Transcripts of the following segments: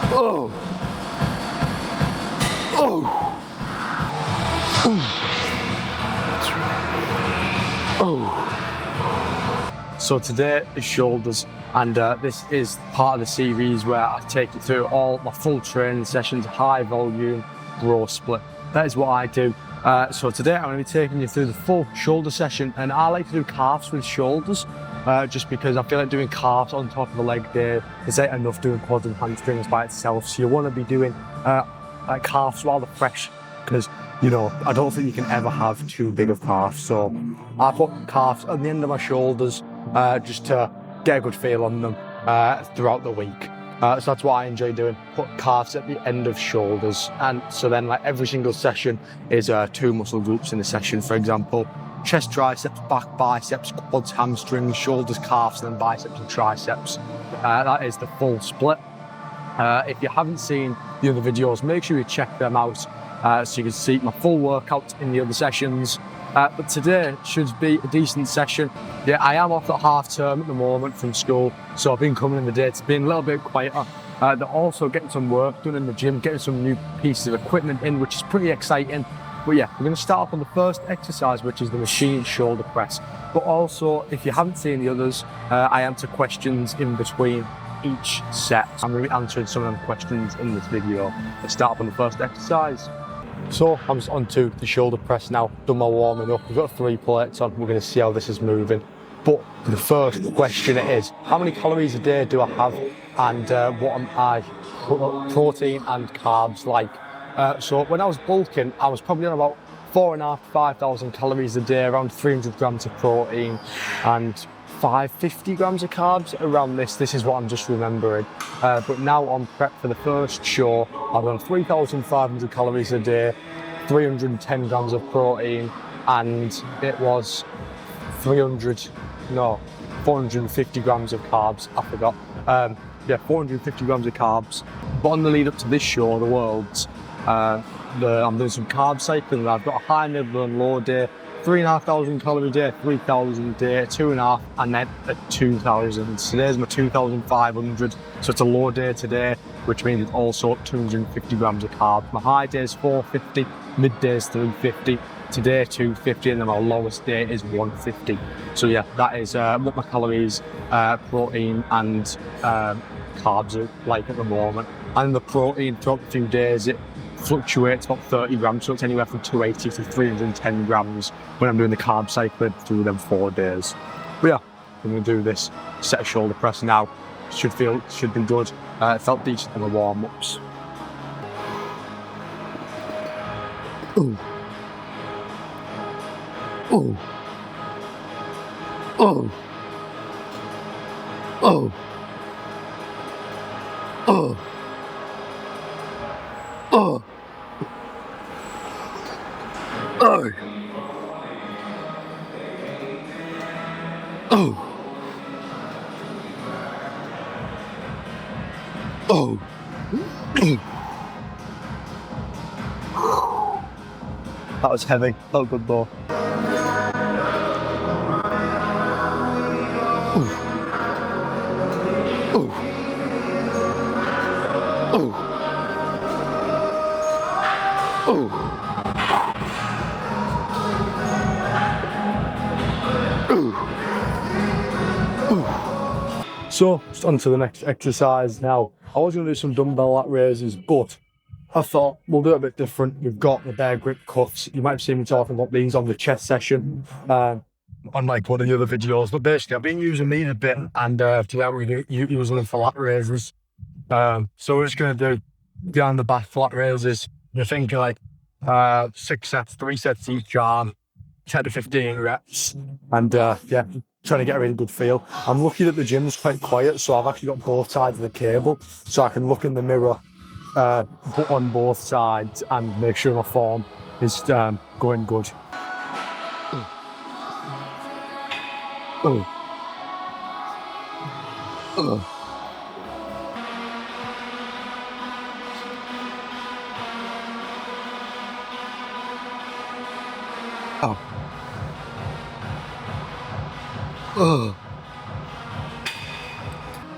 Oh. Oh. Oh. So today is shoulders, and this is part of the series where I take you through all my full training sessions, high volume, bro split. That is what I do. So today I'm going to be taking you through the full shoulder session, and I like to do calves with shoulders just because I feel like doing calves on top of a leg day is like enough doing quads and hamstrings by itself. So you want to be doing like calves while they're fresh, because you know, I don't think you can ever have too big of calves. So I put calves at the end of my shoulders just to get a good feel on them throughout the week. So that's what I enjoy doing, put calves at the end of shoulders. And so then like every single session is 2 muscle groups in the session. For example, chest, triceps, back, biceps, quads, hamstrings, shoulders, calves, and then biceps and triceps. That is the full split. If you haven't seen the other videos, make sure you check them out so you can see my full workout in the other sessions. But today should be a decent session. Yeah, I am off at half term at the moment from school, so I've been coming in the day. It's been a little bit quieter. They're also getting some work done in the gym, getting some new pieces of equipment in, which is pretty exciting. But yeah, we're going to start off on the first exercise, which is the machine shoulder press. But also, if you haven't seen the others, I answer questions in between each set. I'm going to be answering some of them questions in this video. Let's start off on the first exercise. So I'm just onto the shoulder press now, done my warming up. We've got 3 plates on, we're going to see how this is moving. But the first question is, how many calories a day do I have, and what am I protein and carbs like? So when I was bulking, I was probably on about 4,500 to 5,000 calories a day, around 300 grams of protein and 550 grams of carbs around this. This is what I'm just remembering. But now on prep for the first show, I've done 3,500 calories a day, 310 grams of protein, and it was 450 grams of carbs. I forgot. Yeah, 450 grams of carbs. But on the lead up to this show, the Worlds, I'm doing some carb cycling. I've got a high, middle, and low day. 3,500 calorie day, 3,000 a day, 2.5, and then a 2,000. So today's my 2,500. So it's a low day today, which means it's also 250 grams of carbs. My high day is 450, midday is 350, today 250, and then my lowest day is 150. So yeah, that is what my calories, protein, and carbs are like at the moment. And the protein throughout the few days, it fluctuates about 30 grams, so it's anywhere from 280 to 310 grams when I'm doing the carb cycling through them 4 days. But yeah, I'm going to do this set of shoulder press now. Should be good. It felt decent in the warm-ups. Oh. Oh. Oh. Oh. Oh. Oh. Oh. Oh. Oh. That was heavy. Felt good though. Oh. Oh. Oh. Oh. So, just on to the next exercise now. I was going to do some dumbbell lat raises, but I thought we'll do it a bit different. We've got the bear grip cuffs. You might have seen me talking about these on the chest session, on like one of the other videos. But basically, I've been using these a bit, and today I'm going to use them for lat raises. So we're just going to do behind the back flat raises. You're thinking like 6 sets, 3 sets each arm, 10 to 15 reps, and yeah, trying to get a really good feel. I'm lucky that the gym's quite quiet, so I've actually got both sides of the cable, so I can look in the mirror on both sides and make sure my form is going good.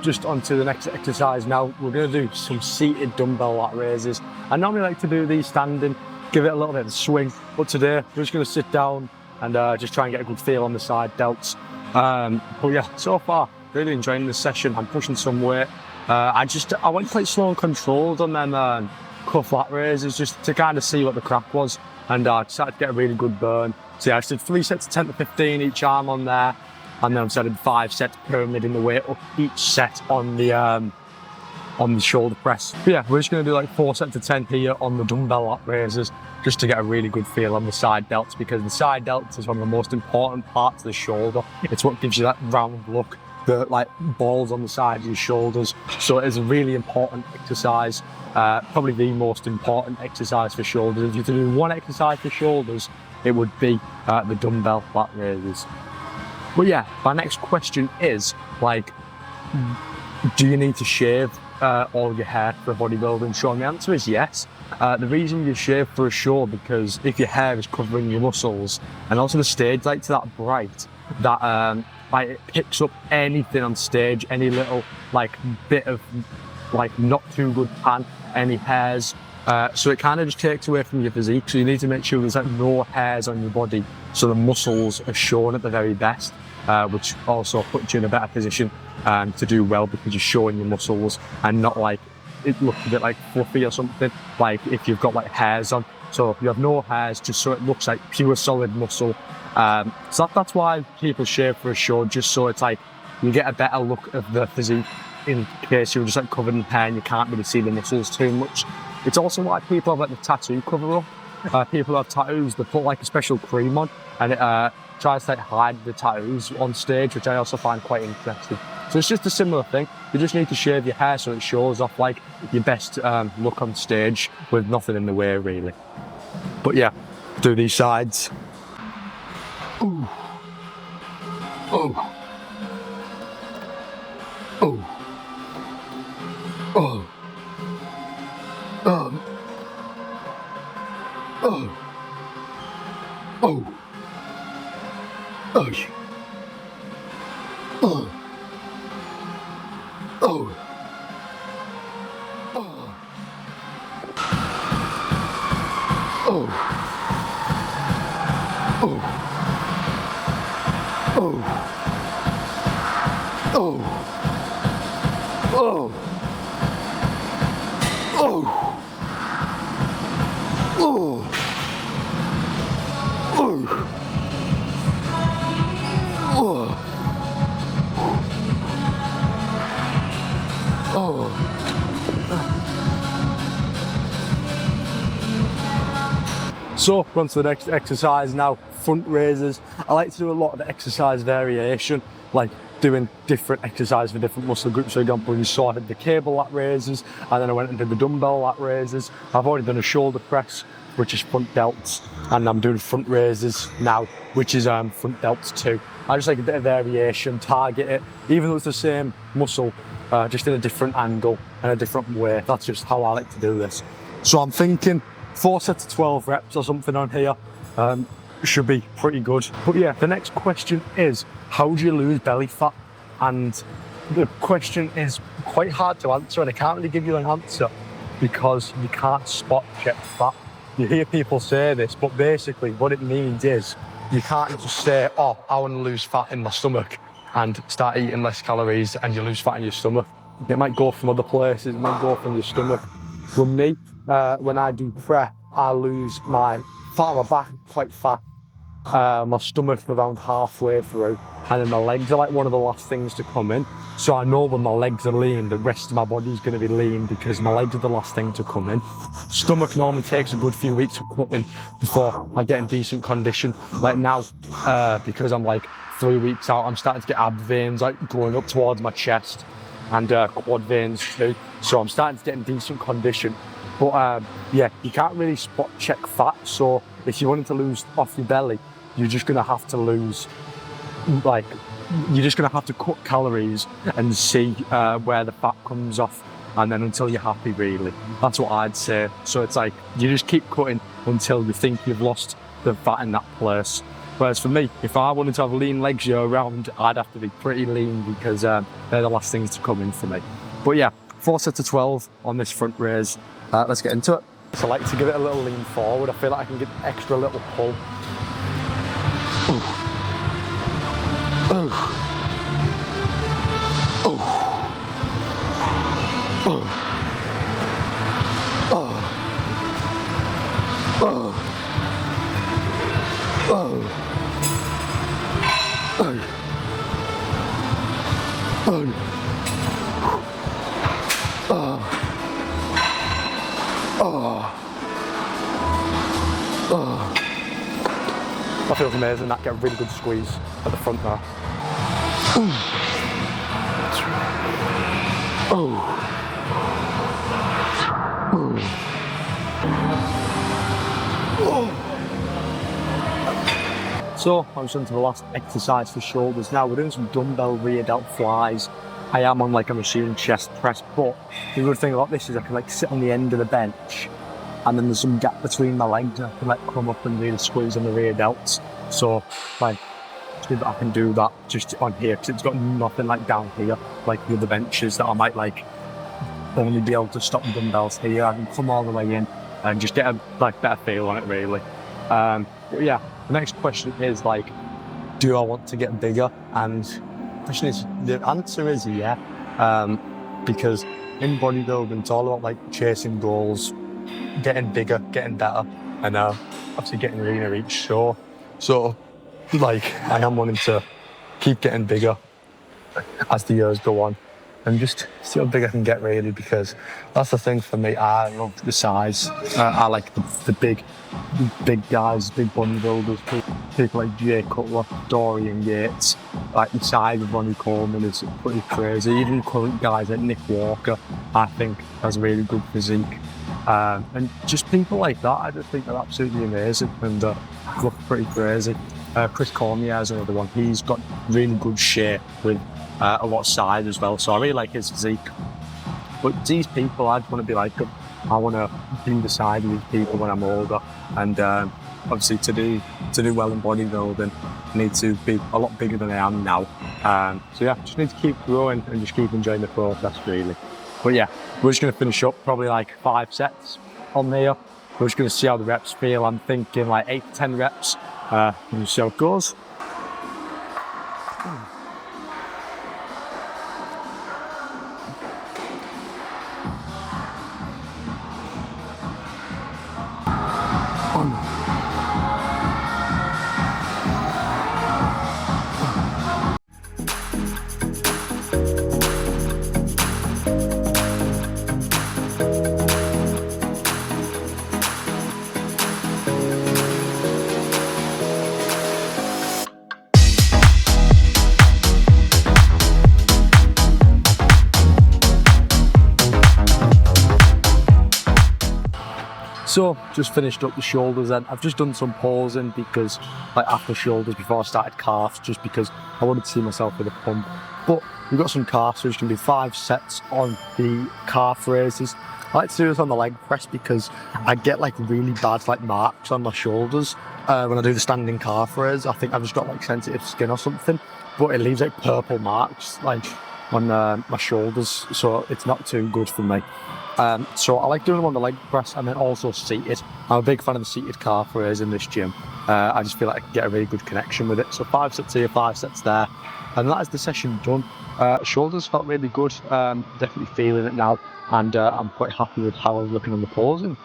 just onto the next exercise now. We're going to do some seated dumbbell lat raises. I normally like to do these standing, give it a little bit of a swing, but today we're just going to sit down and just try and get a good feel on the side delts. But yeah, so far really enjoying this session. I'm pushing some weight. I went quite slow and controlled on them cuff lat raises just to kind of see what the crack was, and I started to get a really good burn. So yeah, I did 3 sets of 10 to 15 each arm on there, and then I started 5 sets pyramiding the weight up each set on the shoulder press. But yeah, we're just going to do like 4 sets of 10 here on the dumbbell lat raises just to get a really good feel on the side delts, because the side delts is one of the most important parts of the shoulder. It's what gives you that round look, the like balls on the side of your shoulders. So it is a really important exercise, probably the most important exercise for shoulders. If you could do one exercise for shoulders, it would be the dumbbell lat raises. But yeah, my next question is like, do you need to shave all your hair for a bodybuilding show? And the answer is yes. The reason you shave for a show, because if your hair is covering your muscles, and also the stage lights are that bright that like it picks up anything on stage, any little like bit of like not too good tan, any hairs. So it kind of just takes away from your physique. So you need to make sure there's like no hairs on your body, so the muscles are shown at the very best, which also puts you in a better position to do well, because you're showing your muscles and not like it looks a bit like fluffy or something, like if you've got like hairs on. So you have no hairs, just so it looks like pure solid muscle. So that's why people shave for a show, just so it's like you get a better look of the physique, in case you're just like covered in hair and you can't really see the muscles too much. It's also why people have like the tattoo cover up. People who have tattoos, they put like a special cream on, and it tries to like hide the tattoos on stage, which I also find quite interesting. So it's just a similar thing. You just need to shave your hair so it shows off like your best look on stage with nothing in the way really. But yeah, do these sides. Ooh. Oh. Oh. Oh. Oh. Oh. Oh. Oh. Oh. Oh. Oh. Oh. Oh. Oh. Oh. Oh. Oh. Oh. Oh. Oh. So, we're on to the next exercise now, front raises. I like to do a lot of exercise variation, like doing different exercise for different muscle groups. For example, you saw I did the cable lat raises, and then I went and did the dumbbell lat raises. I've already done a shoulder press, which is front delts, and I'm doing front raises now, which is front delts too. I just like a bit of variation, target it, even though it's the same muscle, just in a different angle and a different way. That's just how I like to do this. So I'm thinking 4 sets of 12 reps or something on here should be pretty good. But yeah, the next question is, how do you lose belly fat? And the question is quite hard to answer, and I can't really give you an answer because you can't spot check fat. You hear people say this, but basically what it means is you can't just say, oh, I want to lose fat in my stomach, and start eating less calories and you lose fat in your stomach. It might go from other places, it might go from your stomach. For me, when I do prep, I lose my fat on my back quite fast, my stomach around halfway through, and then my legs are like one of the last things to come in. So I know when my legs are lean, the rest of my body is going to be lean because my legs are the last thing to come in. Stomach normally takes a good few weeks to come in before I get in decent condition. Like now, because I'm like 3 weeks out, I'm starting to get ab veins like going up towards my chest, and quad veins too. So I'm starting to get in decent condition. But yeah, you can't really spot check fat. So if you wanted to lose off your belly, you're just going to have to lose, like, you're just going to have to cut calories and see where the fat comes off, and then until you're happy, really. That's what I'd say. So it's like, you just keep cutting until you think you've lost the fat in that place. Whereas for me, if I wanted to have lean legs year round, I'd have to be pretty lean because they're the last things to come in for me. But yeah, 4 sets of 12 on this front raise. Let's get into it. So I like to give it a little lean forward. I feel like I can get extra little pull. Ooh. Ooh. Ooh. Ooh. Oh. Oh. Oh. Oh. Oh. Oh. Oh. Oh. That feels amazing. That get a really good squeeze at the front there. Oh. Oh. So I'm just into the last exercise for shoulders. Now we're doing some dumbbell rear delt flies. I am on like a machine chest press, but the good thing about this is I can like sit on the end of the bench and then there's some gap between my legs. I can like come up and really squeeze on the rear delts. So like I can do that just on here because it's got nothing like down here, like the other benches that I might like only be able to stop the dumbbells here. I can come all the way in and just get a like better feel on it really. But yeah, the next question is like, do I want to get bigger? And the answer is yeah, because in bodybuilding it's all about like chasing goals, getting bigger, getting better, and obviously getting leaner each show. So like I am wanting to keep getting bigger as the years go on and just see how big I can get really, because that's the thing for me. I love the size. I like the big guys, big bodybuilders, people like Jay Cutler, Dorian Yates. Like the size of Ronnie Coleman is pretty crazy. Even current guys like Nick Walker, I think has a really good physique. And just people like that, I just think they're absolutely amazing and look pretty crazy. Chris Cormier is another one. He's got really good shape with a lot of size as well, so I really like his physique. But these people, I just want to be like them. I want to be beside these people when I'm older, and obviously to do well in bodybuilding, I need to be a lot bigger than I am now. So yeah, just need to keep growing and just keep enjoying the process really. But yeah, we're just going to finish up probably like 5 sets on there. We're just going to see how the reps feel. I'm thinking like 8 to 10 reps. And see how it goes. So just finished up the shoulders and I've just done some pausing because like after shoulders before I started calves, just because I wanted to see myself with a pump. But we've got some calves, so it's going to be 5 sets on the calf raises. I like to do this on the leg press because I get like really bad like marks on my shoulders when I do the standing calf raise. I think I've just got like sensitive skin or something, but it leaves like purple marks like on my shoulders, so it's not too good for me. So I like doing them on the leg press and then also seated. I'm a big fan of the seated calf raise in this gym. I just feel like I can get a really good connection with it. So 5 sets here, 5 sets there. And that is the session done. Shoulders felt really good, definitely feeling it now. And I'm quite happy with how I was looking on the posing.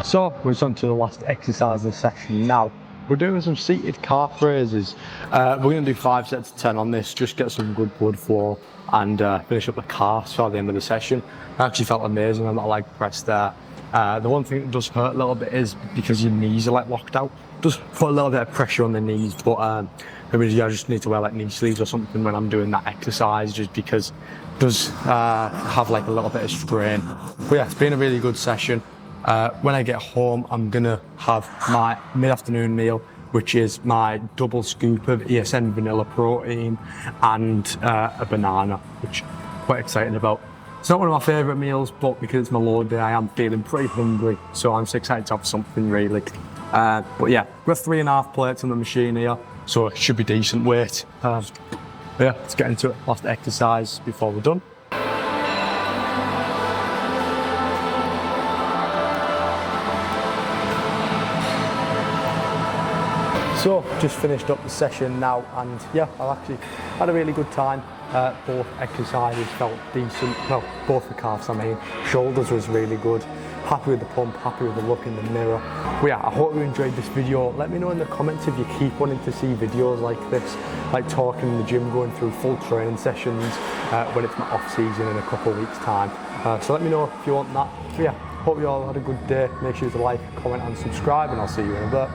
So we're on to the last exercise of the session now. We're doing some seated calf raises. We're going to do 5 sets of 10 on this, just get some good blood flow and finish up the calves for the end of the session. I actually felt amazing on that leg press there. The one thing that does hurt a little bit is because your knees are like locked out. It does put a little bit of pressure on the knees, but I just need to wear like knee sleeves or something when I'm doing that exercise, just because it does have like a little bit of strain. But yeah, it's been a really good session. When I get home, I'm gonna have my mid-afternoon meal which is my double scoop of ESN vanilla protein and a banana, which I'm quite excited about. It's not one of my favourite meals, but because it's my load day, I am feeling pretty hungry, so I'm just excited to have something really. But yeah, we've got 3.5 plates on the machine here, so it should be decent weight. Yeah, let's get into it. Last exercise before we're done. So, just finished up the session now, and yeah, I've actually had a really good time. Both exercises felt decent. Well, both the calves, I mean. Shoulders was really good. Happy with the pump, happy with the look in the mirror. But yeah, I hope you enjoyed this video. Let me know in the comments if you keep wanting to see videos like this, like talking in the gym, going through full training sessions when it's my off season in a couple of weeks' time. So let me know if you want that. But yeah, hope you all had a good day. Make sure to like, comment and subscribe, and I'll see you in a bit.